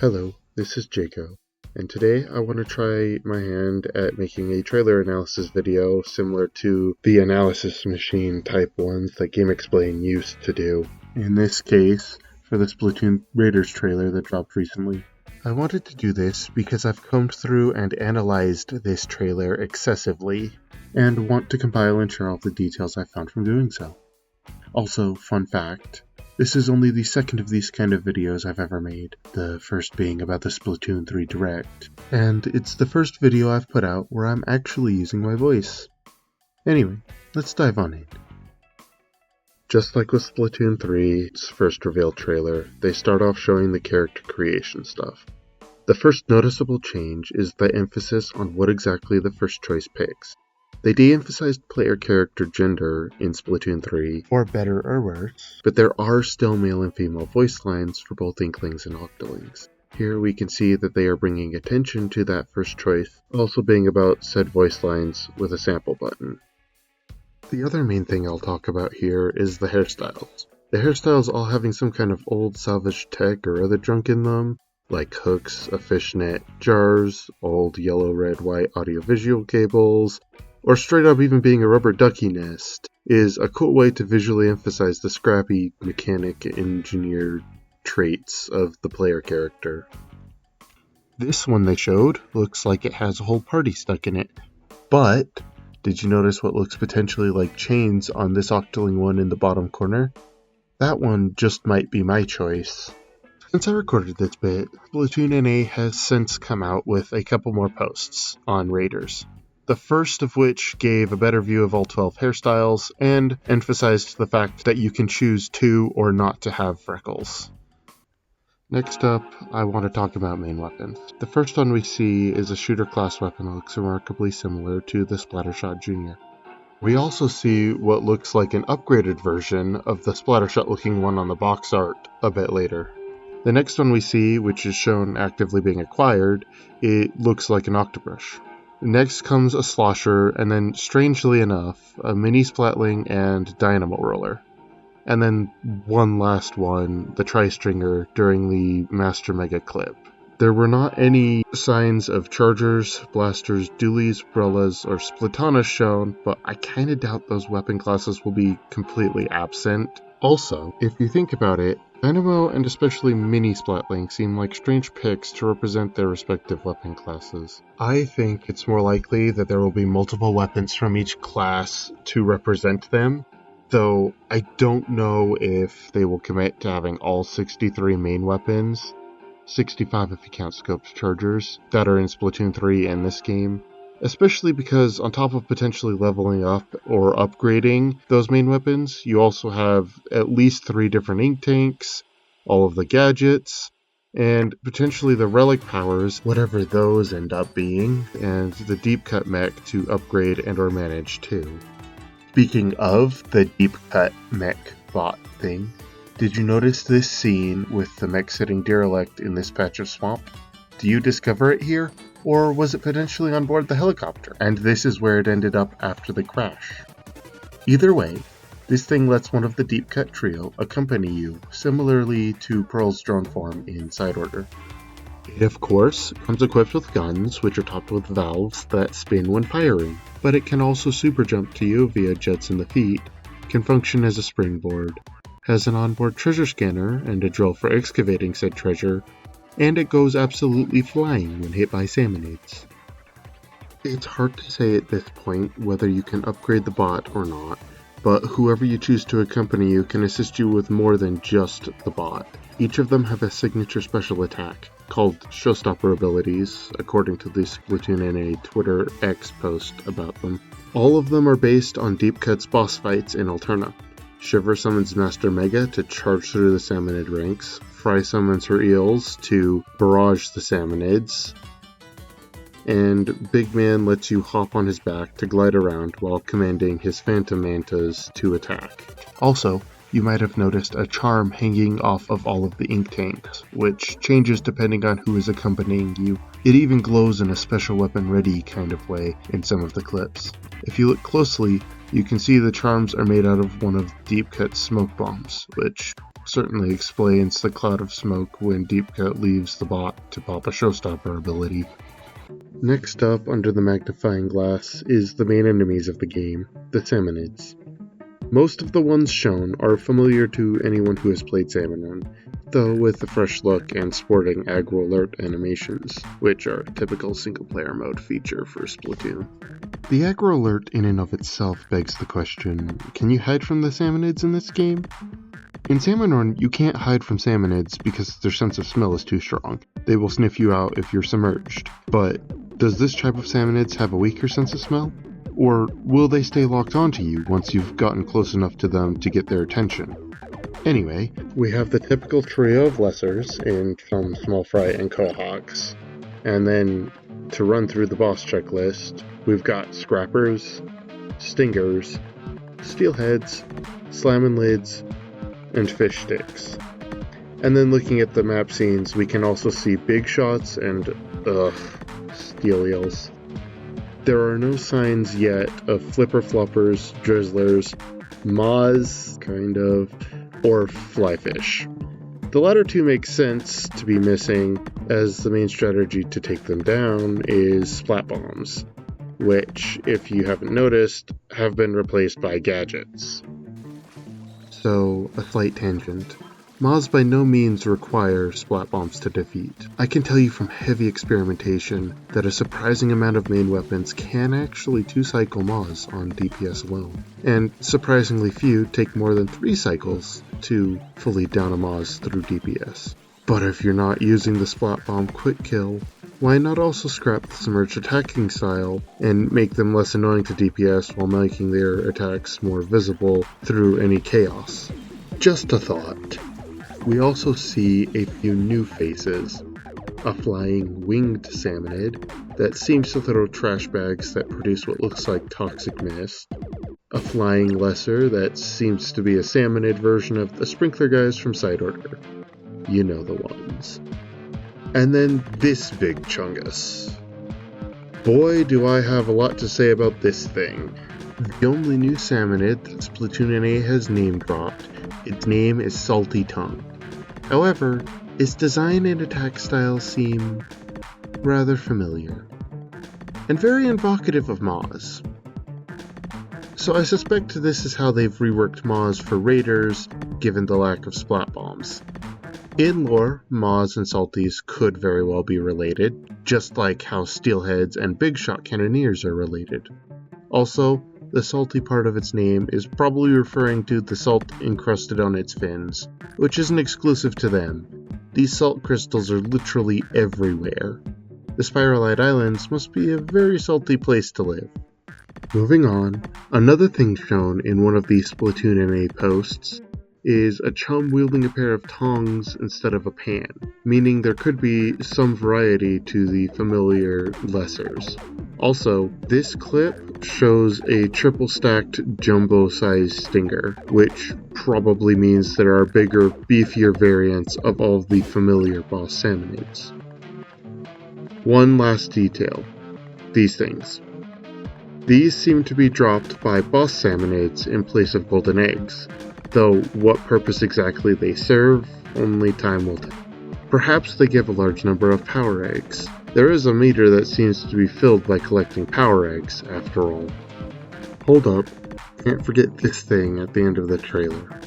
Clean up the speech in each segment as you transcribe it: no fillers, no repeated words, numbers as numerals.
Hello, this is Jaco, and today I want to try my hand at making a trailer analysis video similar to the analysis machine type ones that GameXplain used to do. In this case, for the Splatoon Raiders trailer that dropped recently. I wanted to do this because I've combed through and analyzed this trailer excessively, and want to compile and share all the details I found from doing so. Also, fun fact, this is only the second of these kind of videos I've ever made, the first being about the Splatoon 3 Direct, and it's the first video I've put out where I'm actually using my voice. Anyway, let's dive on in. Just like with Splatoon 3's first reveal trailer, they start off showing the character creation stuff. The first noticeable change is the emphasis on what exactly the first choice picks. They de-emphasized player character gender in Splatoon 3, for better or worse, but there are still male and female voice lines for both Inklings and Octolings. Here we can see that they are bringing attention to that first choice, also being about said voice lines with a sample button. The other main thing I'll talk about here is the hairstyles. The hairstyles all having some kind of old salvage tech or other junk in them, like hooks, a fishnet, jars, old yellow, red, white audiovisual cables, or straight up even being a rubber ducky nest, is a cool way to visually emphasize the scrappy mechanic engineered traits of the player character. This one they showed looks like it has a whole party stuck in it, but did you notice what looks potentially like chains on this Octoling one in the bottom corner? That one just might be my choice. Since I recorded this bit, SplatoonNA has since come out with a couple more posts on Raiders. The first of which gave a better view of all 12 hairstyles and emphasized the fact that you can choose to or not to have freckles. Next up, I want to talk about main weapons. The first one we see is a shooter class weapon that looks remarkably similar to the Splattershot Jr. We also see what looks like an upgraded version of the Splattershot looking one on the box art a bit later. The next one we see, which is shown actively being acquired, it looks like an Octobrush. Next comes a Slosher, and then, strangely enough, a Mini Splatling and Dynamo Roller. And then one last one, the Tri-Stringer, during the Master Mega clip. There were not any signs of Chargers, Blasters, Dualies, Umbrellas, or Splatonas shown, but I kinda doubt those weapon classes will be completely absent. Also, if you think about it, Dynamo and especially Mini Splatling seem like strange picks to represent their respective weapon classes. I think it's more likely that there will be multiple weapons from each class to represent them, though I don't know if they will commit to having all 63 main weapons, 65 if you count Scoped Chargers, that are in Splatoon 3 and this game. Especially because on top of potentially leveling up or upgrading those main weapons, you also have at least 3 different ink tanks, all of the gadgets, and potentially the relic powers, whatever those end up being, and the deep cut mech to upgrade and or manage too. Speaking of the deep cut mech bot thing, did you notice this scene with the mech sitting derelict in this patch of swamp? Do you discover it here? Or was it potentially on board the helicopter, and this is where it ended up after the crash? Either way, this thing lets one of the deep cut trio accompany you, similarly to Pearl's drone form in Side Order. It of course comes equipped with guns, which are topped with valves that spin when firing, but it can also super jump to you via jets in the feet, can function as a springboard, has an onboard treasure scanner and a drill for excavating said treasure, and it goes absolutely flying when hit by Salmonids. It's hard to say at this point whether you can upgrade the bot or not, but whoever you choose to accompany you can assist you with more than just the bot. Each of them have a signature special attack, called Showstopper abilities, according to the SplatoonNA Twitter X post about them. All of them are based on Deep Cut's boss fights in Alterna. Shiver summons Master Mega to charge through the Salmonid ranks, Fry summons her eels to barrage the Salmonids, and Big Man lets you hop on his back to glide around while commanding his Phantom Mantas to attack. Also, you might have noticed a charm hanging off of all of the ink tanks, which changes depending on who is accompanying you. It even glows in a special weapon ready kind of way in some of the clips. If you look closely, you can see the charms are made out of one of Deep Cut's smoke bombs, which certainly explains the cloud of smoke when Deep Cut leaves the bot to pop a showstopper ability. Next up, under the magnifying glass, is the main enemies of the game, the Salmonids. Most of the ones shown are familiar to anyone who has played Salmonid, though with a fresh look and sporting aggro alert animations, which are a typical single-player mode feature for Splatoon. The aggro alert in and of itself begs the question, can you hide from the Salmonids in this game? In Salmon, you can't hide from Salmonids because their sense of smell is too strong. They will sniff you out if you're submerged. But does this type of Salmonids have a weaker sense of smell? Or will they stay locked onto you once you've gotten close enough to them to get their attention? Anyway, we have the typical trio of lessers in Chum, Small Fry, and Quahawks. And then, to run through the boss checklist, we've got Scrappers, Stingers, Steelheads, Salmonids, and Fish Sticks. And then looking at the map scenes, we can also see Big Shots and, Steel Eels. There are no signs yet of Flipper Floppers, Drizzlers, Maws, or Flyfish. The latter two make sense to be missing, as the main strategy to take them down is Splat Bombs, which, if you haven't noticed, have been replaced by Gadgets. So, a slight tangent. Maws by no means require Splat Bombs to defeat. I can tell you from heavy experimentation that a surprising amount of main weapons can actually 2-cycle Maws on DPS alone, and surprisingly few take more than 3 cycles to fully down a Maws through DPS. But if you're not using the Splat Bomb quick kill, why not also scrap the submerged attacking style and make them less annoying to DPS while making their attacks more visible through any chaos? Just a thought. We also see a few new faces. A flying winged Salmonid that seems to throw trash bags that produce what looks like toxic mist. A flying lesser that seems to be a Salmonid version of the sprinkler guys from Side Order. You know the ones. And then this big chungus. Boy, do I have a lot to say about this thing. The only new Salmonid that SplatoonNA has name dropped, its name is Salty Tongue. However, its design and attack style seem rather familiar, and very evocative of Maws. So I suspect this is how they've reworked Maws for Raiders, given the lack of Splat Bombs. In lore, Maws and Salties could very well be related, just like how Steelheads and Big Shot Cannoneers are related. Also, the salty part of its name is probably referring to the salt encrusted on its fins, which isn't exclusive to them. These salt crystals are literally everywhere. The Spiralite Islands must be a very salty place to live. Moving on, another thing shown in one of these SplatoonNA posts is a chum wielding a pair of tongs instead of a pan, meaning there could be some variety to the familiar lessers. Also, this clip shows a triple stacked jumbo-sized stinger, which probably means there are bigger, beefier variants of all of the familiar boss Salmonids. One last detail. These things. These seem to be dropped by boss Salmonids in place of golden eggs, though what purpose exactly they serve, only time will tell. Perhaps they give a large number of power eggs. There is a meter that seems to be filled by collecting power eggs, after all. Hold up, can't forget this thing at the end of the trailer.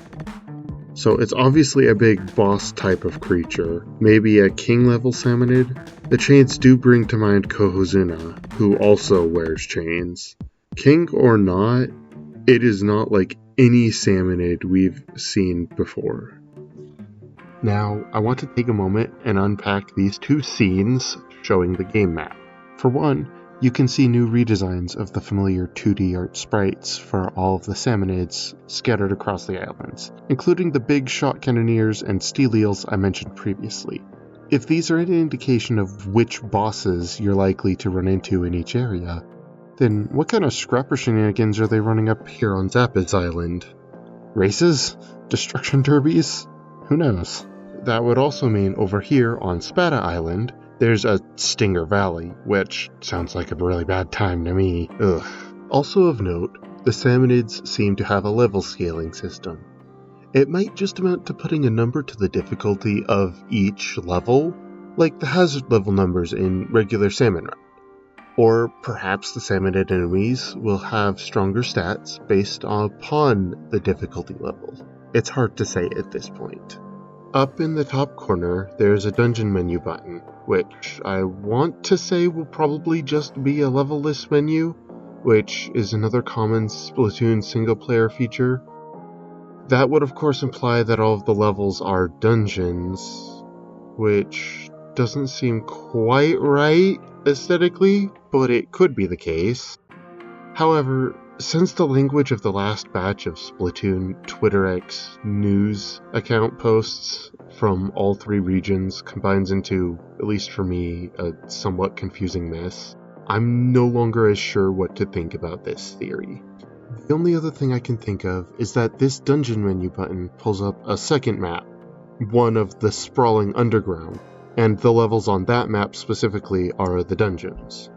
So it's obviously a big boss type of creature, maybe a king level Salmonid. The chains do bring to mind Kohozuna, who also wears chains. King or not, it is not like any Salmonid we've seen before. Now, I want to take a moment and unpack these two scenes showing the game map. For one, you can see new redesigns of the familiar 2D art sprites for all of the Salmonids scattered across the islands, including the Big Shot Cannoneers and Steel Eels I mentioned previously. If these are any indication of which bosses you're likely to run into in each area, then what kind of scrapper shenanigans are they running up here on Zappad's Island? Races? Destruction derbies? Who knows? That would also mean over here on Spada Island, there's a Stinger Valley, which sounds like a really bad time to me. Ugh. Also of note, the Salmonids seem to have a level scaling system. It might just amount to putting a number to the difficulty of each level, like the hazard level numbers in regular Salmon Run. Or perhaps the Salmonid enemies will have stronger stats based upon the difficulty level. It's hard to say at this point. Up in the top corner, there's a dungeon menu button, which I want to say will probably just be a level list menu, which is another common Splatoon single-player feature. That would of course imply that all of the levels are dungeons, which doesn't seem quite right aesthetically, but it could be the case. However, since the language of the last batch of Splatoon Twitter X news account posts from all three regions combines into, at least for me, a somewhat confusing mess, I'm no longer as sure what to think about this theory. The only other thing I can think of is that this dungeon menu button pulls up a second map, one of the sprawling underground, and the levels on that map specifically are the dungeons.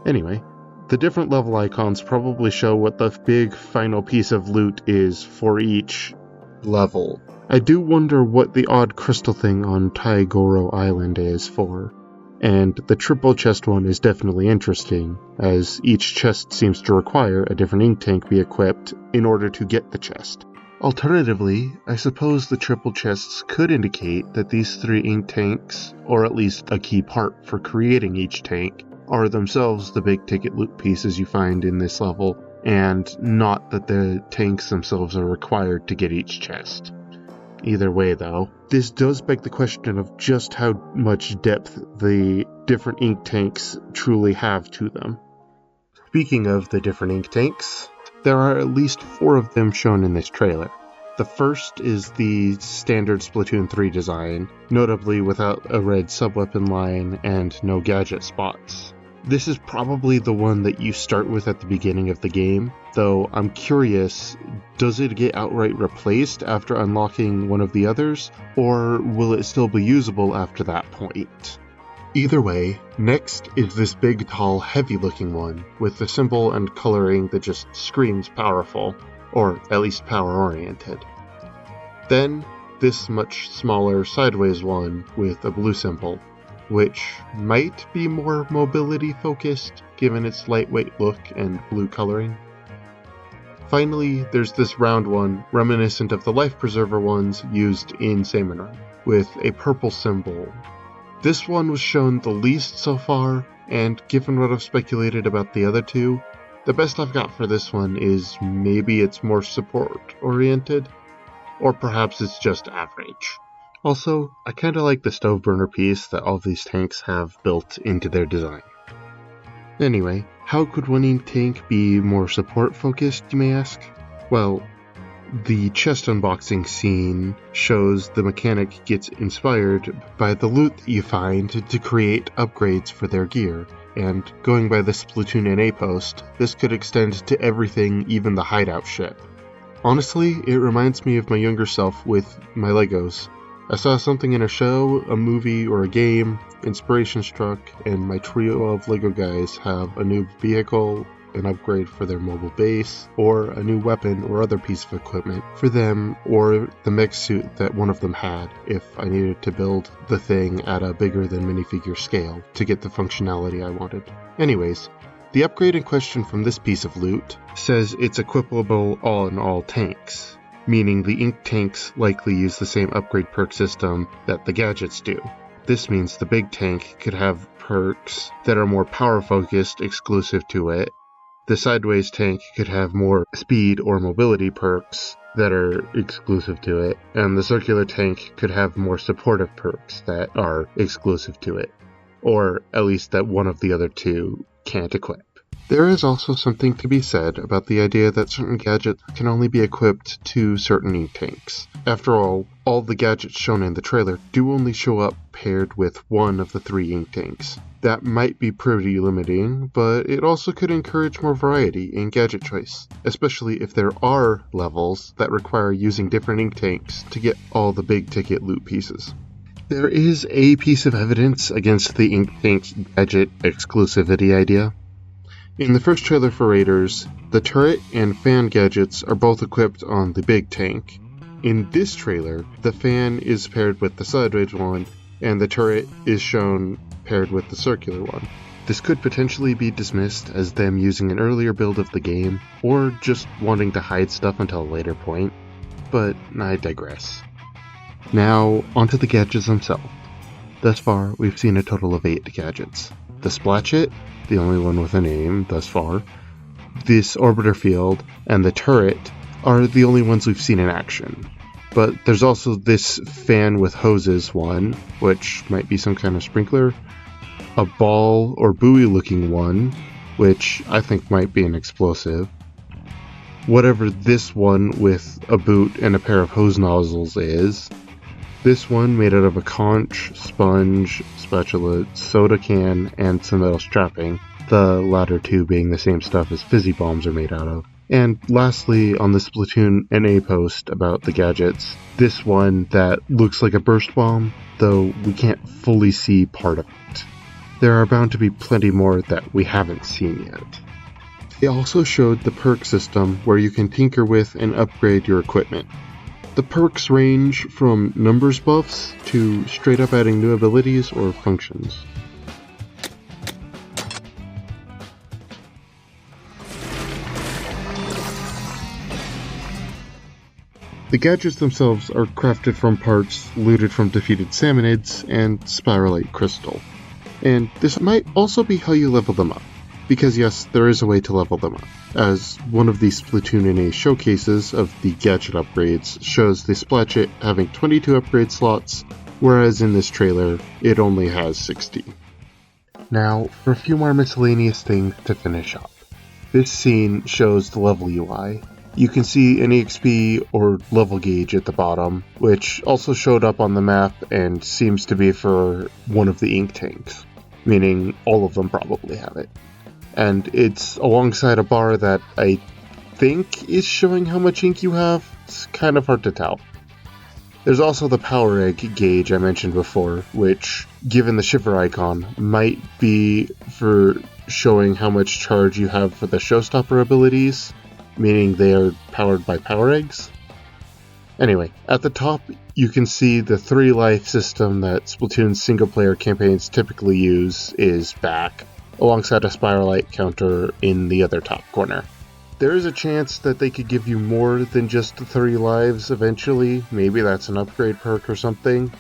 Anyway, the different level icons probably show what the big final piece of loot is for each level. I do wonder what the odd crystal thing on Taigoro Island is for, and the triple chest one is definitely interesting, as each chest seems to require a different ink tank be equipped in order to get the chest. Alternatively, I suppose the triple chests could indicate that these three ink tanks, or at least a key part for creating each tank, are themselves the big ticket loot pieces you find in this level, and not that the tanks themselves are required to get each chest. Either way though, this does beg the question of just how much depth the different ink tanks truly have to them. Speaking of the different ink tanks, there are at least 4 of them shown in this trailer. The first is the standard Splatoon 3 design, notably without a red subweapon line and no gadget spots. This is probably the one that you start with at the beginning of the game, though I'm curious, does it get outright replaced after unlocking one of the others, or will it still be usable after that point? Either way, next is this big, tall, heavy-looking one, with the symbol and coloring that just screams powerful, or at least power-oriented. Then, this much smaller sideways one with a blue symbol, which might be more mobility-focused, given its lightweight look and blue coloring. Finally, there's this round one, reminiscent of the life preserver ones used in Salmon Run, with a purple symbol. This one was shown the least so far, and given what I've speculated about the other two, the best I've got for this one is maybe it's more support-oriented, or perhaps it's just average. Also, I kinda like the stove burner piece that all these tanks have built into their design. Anyway, how could one ink tank be more support-focused, you may ask? Well, the chest unboxing scene shows the mechanic gets inspired by the loot that you find to create upgrades for their gear, and going by the SplatoonNA post, this could extend to everything, even the hideout ship. Honestly, it reminds me of my younger self with my Legos. I saw something in a show, a movie, or a game, inspiration struck, and my trio of Lego guys have a new vehicle, an upgrade for their mobile base, or a new weapon or other piece of equipment for them, or the mech suit that one of them had if I needed to build the thing at a bigger than minifigure scale to get the functionality I wanted. Anyways, the upgrade in question from this piece of loot says it's equipable on all tanks, meaning the ink tanks likely use the same upgrade perk system that the gadgets do. This means the big tank could have perks that are more power focused exclusive to it. The sideways tank could have more speed or mobility perks that are exclusive to it, and the circular tank could have more supportive perks that are exclusive to it, or at least that one of the other two can't equip. There is also something to be said about the idea that certain gadgets can only be equipped to certain ink tanks. After all the gadgets shown in the trailer do only show up paired with one of the 3 ink tanks. That might be pretty limiting, but it also could encourage more variety in gadget choice, especially if there are levels that require using different ink tanks to get all the big ticket loot pieces. There is a piece of evidence against the ink tank gadget exclusivity idea. In the first trailer for Raiders, the turret and fan gadgets are both equipped on the big tank, in this trailer, the fan is paired with the sideways one, and the turret is shown paired with the circular one. This could potentially be dismissed as them using an earlier build of the game, or just wanting to hide stuff until a later point, but I digress. Now, onto the gadgets themselves. Thus far, we've seen a total of 8 gadgets. The Splatchit, the only one with a name thus far, this orbiter field, and the turret are the only ones we've seen in action. But there's also this fan with hoses one, which might be some kind of sprinkler, a ball or buoy looking one, which I think might be an explosive, whatever this one with a boot and a pair of hose nozzles is, this one made out of a conch, sponge, spatula, soda can, and some metal strapping, the latter two being the same stuff as fizzy bombs are made out of. And lastly, on the SplatoonNA post about the gadgets, this one that looks like a burst bomb, though we can't fully see part of it. There are bound to be plenty more that we haven't seen yet. They also showed the perk system where you can tinker with and upgrade your equipment. The perks range from numbers buffs to straight up adding new abilities or functions. The gadgets themselves are crafted from parts looted from defeated Salmonids and Spiralite Crystal. And this might also be how you level them up, because yes, there is a way to level them up, as one of the SplatoonNA showcases of the gadget upgrades shows the Splatchit having 22 upgrade slots, whereas in this trailer, it only has 16. Now, for a few more miscellaneous things to finish up. This scene shows the level UI. You can see an EXP or level gauge at the bottom, which also showed up on the map and seems to be for one of the ink tanks, meaning all of them probably have it. And it's alongside a bar that I think is showing how much ink you have. It's kind of hard to tell. There's also the power egg gauge I mentioned before, which, given the shiver icon, might be for showing how much charge you have for the showstopper abilities, meaning they are powered by power eggs. Anyway, at the top you can see the 3 life system that Splatoon's single-player campaigns typically use is back, alongside a Spiralite counter in the other top corner. There is a chance that they could give you more than just the 3 lives eventually. Maybe that's an upgrade perk or something.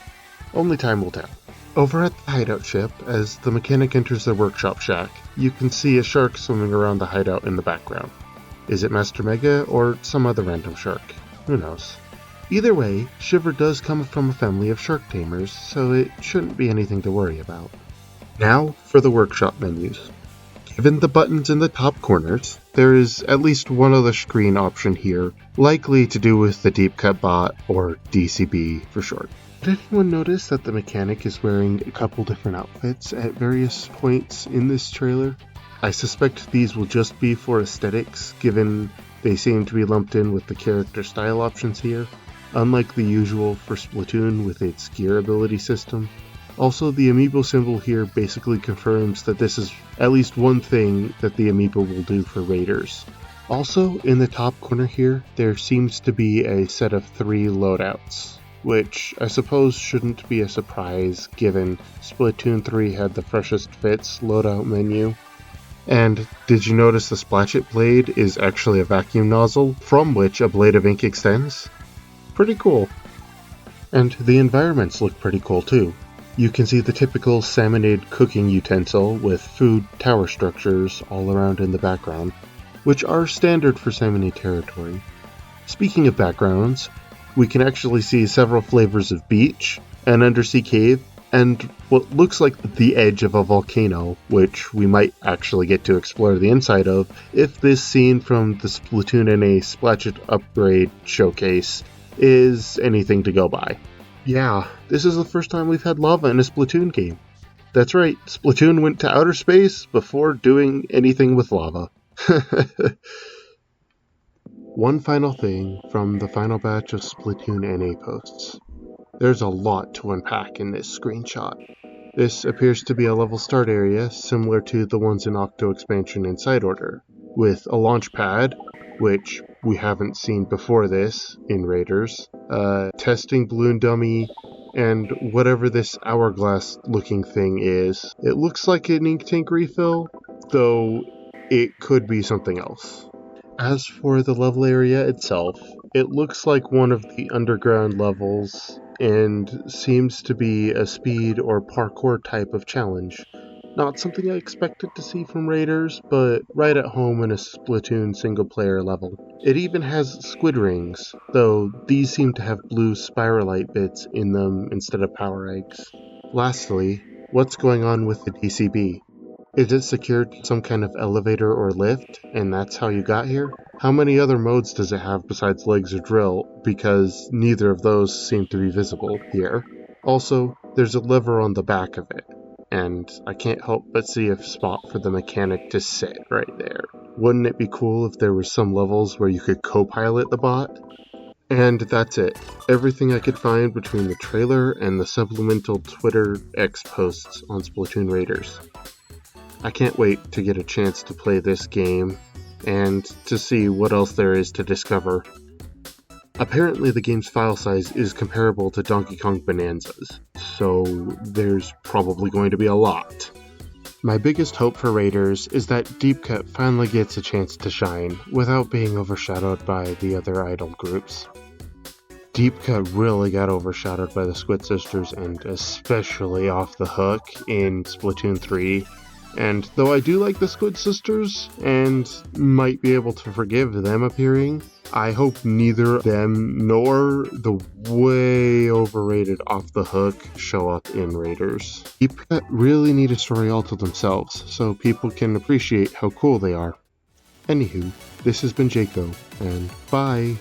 Only time will tell. Over at the hideout ship, as the mechanic enters the workshop shack, you can see a shark swimming around the hideout in the background. Is it Master Mega or some other random shark? Who knows? Either way, Shiver does come from a family of shark tamers, so it shouldn't be anything to worry about. Now for the workshop menus. Given the buttons in the top corners, there is at least one other screen option here, likely to do with the Deep Cut Bot, or DCB for short. Did anyone notice that the mechanic is wearing a couple different outfits at various points in this trailer? I suspect these will just be for aesthetics, given they seem to be lumped in with the character style options here, unlike the usual for Splatoon with its gear ability system. Also, the amiibo symbol here basically confirms that this is at least one thing that the amiibo will do for Raiders. Also, in the top corner here, there seems to be a set of 3 loadouts, which I suppose shouldn't be a surprise given Splatoon 3 had the freshest fits loadout menu. And did you notice the Splatchit blade is actually a vacuum nozzle from which a blade of ink extends? Pretty cool. And the environments look pretty cool too. You can see the typical Salmonid cooking utensil with food tower structures all around in the background, which are standard for Salmonid territory. Speaking of backgrounds, we can actually see several flavors of beach, an undersea cave, and what looks like the edge of a volcano, which we might actually get to explore the inside of if this scene from the SplatoonNA Splatchit upgrade showcase is anything to go by. Yeah, this is the first time we've had lava in a Splatoon game. That's right, Splatoon went to outer space before doing anything with lava. One final thing from the final batch of SplatoonNA posts. There's a lot to unpack in this screenshot. This appears to be a level start area similar to the ones in Octo Expansion and Side Order, with a launch pad, which we haven't seen before this in Raiders, testing balloon dummy, and whatever this hourglass looking thing is. It looks like an ink tank refill, though it could be something else. As for the level area itself, it looks like one of the underground levels and seems to be a speed or parkour type of challenge. Not something I expected to see from Raiders, but right at home in a Splatoon single-player level. It even has squid rings, though these seem to have blue spiralite bits in them instead of power eggs. Lastly, what's going on with the DCB? Is it secured to some kind of elevator or lift, and that's how you got here? How many other modes does it have besides legs or drill, because neither of those seem to be visible here? Also, there's a lever on the back of it, and I can't help but see a spot for the mechanic to sit right there. Wouldn't it be cool if there were some levels where you could co-pilot the bot? And that's it. Everything I could find between the trailer and the supplemental Twitter X posts on Splatoon Raiders. I can't wait to get a chance to play this game, and to see what else there is to discover. Apparently the game's file size is comparable to Donkey Kong Bonanza's, so there's probably going to be a lot. My biggest hope for Raiders is that Deep Cut finally gets a chance to shine, without being overshadowed by the other idol groups. Deep Cut really got overshadowed by the Squid Sisters, and especially Off the Hook in Splatoon 3. And though I do like the Squid Sisters, and might be able to forgive them appearing, I hope neither them nor the way overrated Off the Hook show up in Raiders. Deep Cut really need a story all to themselves, so people can appreciate how cool they are. Anywho, this has been Jaco, and bye!